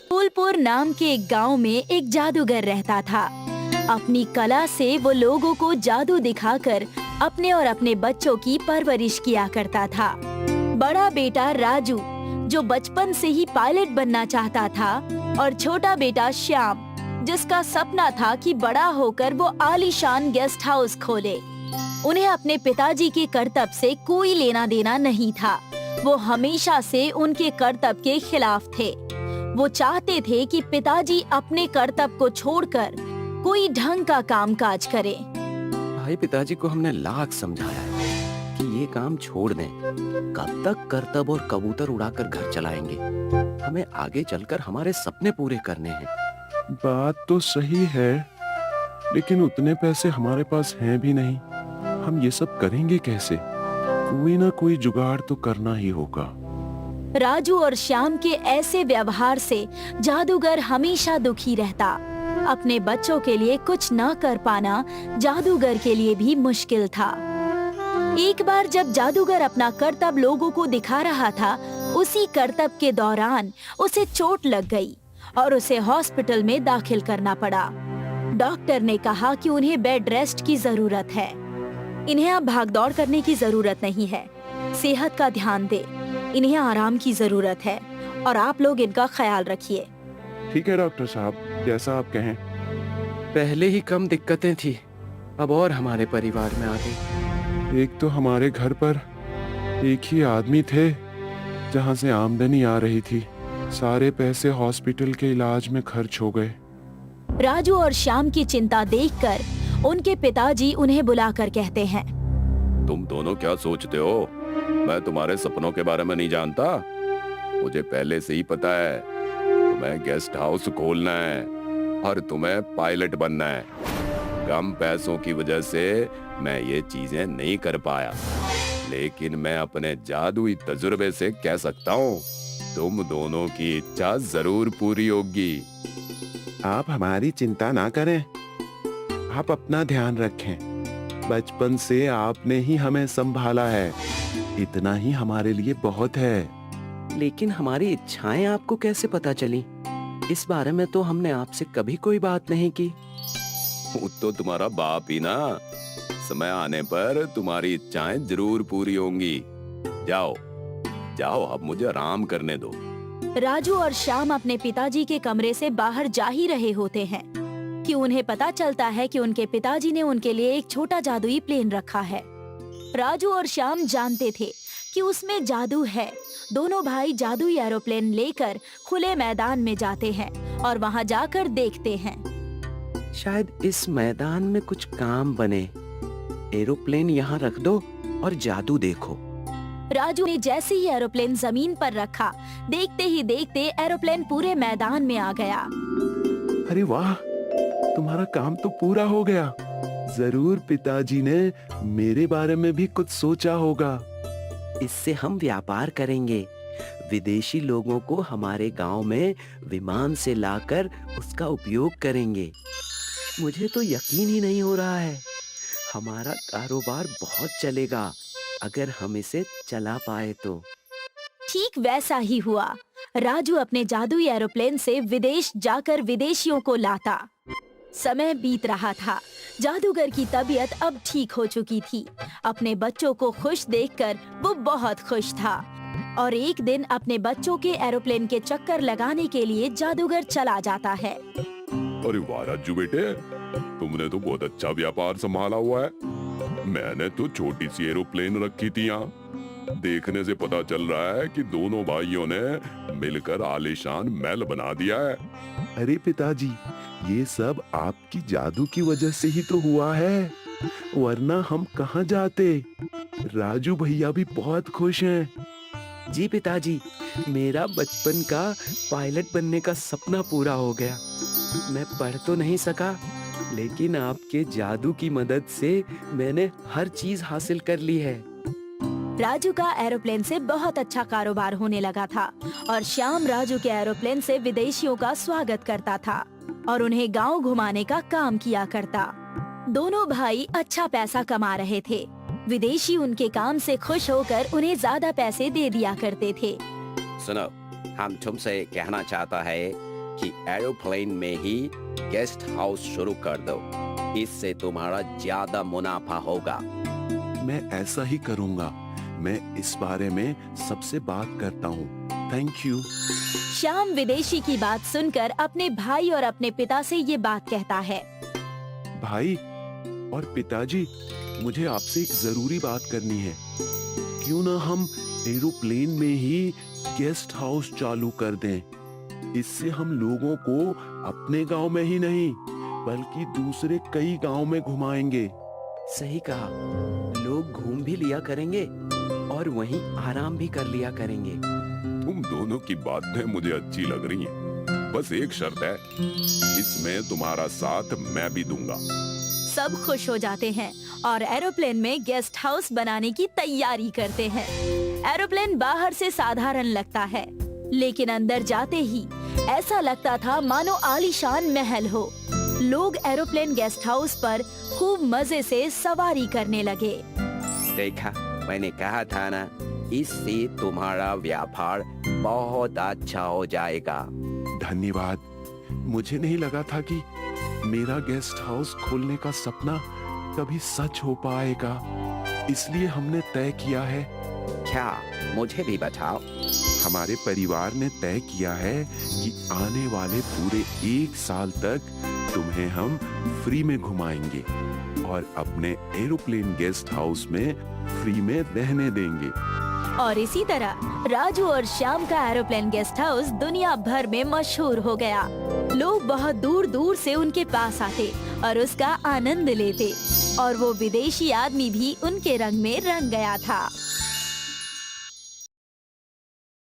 फूलपुर नाम के एक गांव में एक जादूगर रहता था। अपनी कला से वो लोगों को जादू दिखाकर अपने और अपने बच्चों की परवरिश किया करता था। बड़ा बेटा राजू, जो बचपन से ही पायलट बनना चाहता था, और छोटा बेटा श्याम, जिसका सपना था कि बड़ा होकर वो आलीशान गेस्ट हाउस खोले। उन्हें अपने पिताजी के करतब से कोई लेना देना नहीं था। वो हमेशा से उनके करतब के खिलाफ थे। वो चाहते थे कि पिताजी अपने करतब को छोड़कर कोई ढंग का काम काज करे। भाई पिताजी को हमने लाख समझाया है कि ये काम छोड़ दें। कब तक करतब और कबूतर उड़ाकर घर चलाएंगे? हमें आगे चलकर हमारे सपने पूरे करने हैं। बात तो सही है, लेकिन उतने पैसे हमारे पास हैं भी नहीं। हम ये सब करेंगे कैसे? कोई ना कोई जुगाड़ तो करना ही होगा। राजू और श्याम के ऐसे व्यवहार से जादूगर हमेशा दुखी रहता। अपने बच्चों के लिए कुछ न कर पाना जादूगर के लिए भी मुश्किल था। एक बार जब जादूगर अपना करतब लोगों को दिखा रहा था, उसी करतब के दौरान उसे चोट लग गई और उसे हॉस्पिटल में दाखिल करना पड़ा। डॉक्टर ने कहा कि उन्हें बेड रेस्ट की जरूरत है। इन्हें अब भागदौड़ करने की जरूरत नहीं है। सेहत का ध्यान दे, इन्हें आराम की जरूरत है और आप लोग इनका ख्याल रखिए। ठीक है डॉक्टर साहब, जैसा आप कहें। पहले ही कम दिक्कतें थी, अब और हमारे परिवार में आ गई। एक तो हमारे घर पर एक ही आदमी थे जहां से आमदनी आ रही थी। सारे पैसे हॉस्पिटल के इलाज में खर्च हो गए। राजू और श्याम की चिंता देखकर उनके पिताजी उन्हें बुलाकर कहते हैं, तुम दोनों क्या सोचते हो? मैं तुम्हारे सपनों के बारे में नहीं जानता। मुझे पहले से ही पता है तुम्हें गेस्ट हाउस खोलना है और तुम्हें पायलट बनना है। कम पैसों की वजह से मैं ये चीजें नहीं कर पाया, लेकिन मैं अपने जादुई तजुर्बे से कह सकता हूँ तुम दोनों की इच्छा जरूर पूरी होगी। आप हमारी चिंता ना करें, आप अपना ध्यान रखें। बचपन से आपने ही हमें संभाला है, इतना ही हमारे लिए बहुत है। लेकिन हमारी इच्छाएं आपको कैसे पता चली? इस बारे में तो हमने आपसे कभी कोई बात नहीं की। वो तो तुम्हारा बाप ही ना। समय आने पर तुम्हारी इच्छाएं जरूर पूरी होंगी। जाओ जाओ, अब मुझे आराम करने दो। राजू और श्याम अपने पिताजी के कमरे से बाहर जा ही रहे होते हैं कि उन्हें पता चलता है कि उनके पिताजी ने उनके लिए एक छोटा जादुई प्लेन रखा है। राजू और श्याम जानते थे कि उसमें जादू है। दोनों भाई जादुई एरोप्लेन लेकर खुले मैदान में जाते हैं और वहां जाकर देखते हैं। शायद इस मैदान में कुछ काम बने। एरोप्लेन यहाँ रख दो और जादू देखो। राजू ने जैसे ही एरोप्लेन जमीन पर रखा, देखते ही देखते एरोप्लेन पूरे मैदान में आ गया। अरे वाह, तुम्हारा काम तो पूरा हो गया। जरूर पिताजी ने मेरे बारे में भी कुछ सोचा होगा। इससे हम व्यापार करेंगे। विदेशी लोगों को हमारे गांव में विमान से लाकर उसका उपयोग करेंगे। मुझे तो यकीन ही नहीं हो रहा है। हमारा कारोबार बहुत चलेगा अगर हम इसे चला पाए तो। ठीक वैसा ही हुआ। राजू अपने जादुई एरोप्लेन से विदेश जाकर विदेशियों को लाता। समय बीत रहा था। जादूगर की तबीयत अब ठीक हो चुकी थी। अपने बच्चों को खुश देखकर वो बहुत खुश था और एक दिन अपने बच्चों के एरोप्लेन के चक्कर लगाने के लिए जादूगर चला जाता है। अरे वाह राजू बेटे, तुमने तो बहुत अच्छा व्यापार संभाला हुआ है। मैंने तो छोटी सी एरोप्लेन रखी थी यहाँ। देखने से पता चल रहा है कि दोनों भाइयों ने मिलकर आलीशान महल बना दिया है। अरे पिताजी, ये सब आपकी जादू की वजह से ही तो हुआ है, वरना हम कहाँ जाते। राजू भैया भी बहुत खुश हैं। जी पिताजी, मेरा बचपन का पायलट बनने का सपना पूरा हो गया। मैं पढ़ तो नहीं सका, लेकिन आपके जादू की मदद से मैंने हर चीज हासिल कर ली है। राजू का एरोप्लेन से बहुत अच्छा कारोबार होने लगा था और श्याम राजू के एरोप्लेन से विदेशियों का स्वागत करता था और उन्हें गांव घुमाने का काम किया करता। दोनों भाई अच्छा पैसा कमा रहे थे। विदेशी उनके काम से खुश होकर उन्हें ज्यादा पैसे दे दिया करते थे। सुनो, हम तुमसे कहना चाहता है कि एरोप्लेन में ही गेस्ट हाउस शुरू कर दो। इससे तुम्हारा ज्यादा मुनाफा होगा। मैं ऐसा ही करूंगा। मैं इस बारे में सबसे बात करता हूँ। Thank you. श्याम विदेशी की बात सुनकर अपने भाई और अपने पिता से ये बात कहता है। भाई और पिताजी, मुझे आपसे एक जरूरी बात करनी है। क्यों ना हम एरोप्लेन में ही गेस्ट हाउस चालू कर दें। इससे हम लोगों को अपने गांव में ही नहीं बल्कि दूसरे कई गांव में घुमाएंगे। सही कहा। लोग घूम भी लिया करेंगे और वहीं आराम भी कर लिया करेंगे। तुम दोनों की बातें मुझे अच्छी लग रही हैं। बस एक शर्त है, इसमें तुम्हारा साथ मैं भी दूंगा। सब खुश हो जाते हैं और एरोप्लेन में गेस्ट हाउस बनाने की तैयारी करते हैं। एरोप्लेन बाहर से साधारण लगता है, लेकिन अंदर जाते ही ऐसा लगता था मानो आलीशान महल हो। लोग एरोप्लेन गेस्ट हाउस पर खूब मजे से सवारी करने लगे। देखा, मैंने कहा था ना, इससे तुम्हारा व्यापार बहुत अच्छा हो जाएगा। धन्यवाद। मुझे नहीं लगा था कि मेरा गेस्ट हाउस खोलने का सपना कभी सच हो पाएगा। इसलिए हमने तय किया है। क्या? मुझे भी बताओ। हमारे परिवार ने तय किया है कि आने वाले पूरे 1 साल तक तुम्हें हम फ्री में घुमाएंगे और अपने एरोप्लेन गेस्ट हाउस में फ्री में रहने देंगे। और इसी तरह राजू और श्याम का एरोप्लेन गेस्ट हाउस दुनिया भर में मशहूर हो गया। लोग बहुत दूर दूर से उनके पास आते और उसका आनंद लेते, और वो विदेशी आदमी भी उनके रंग में रंग गया था।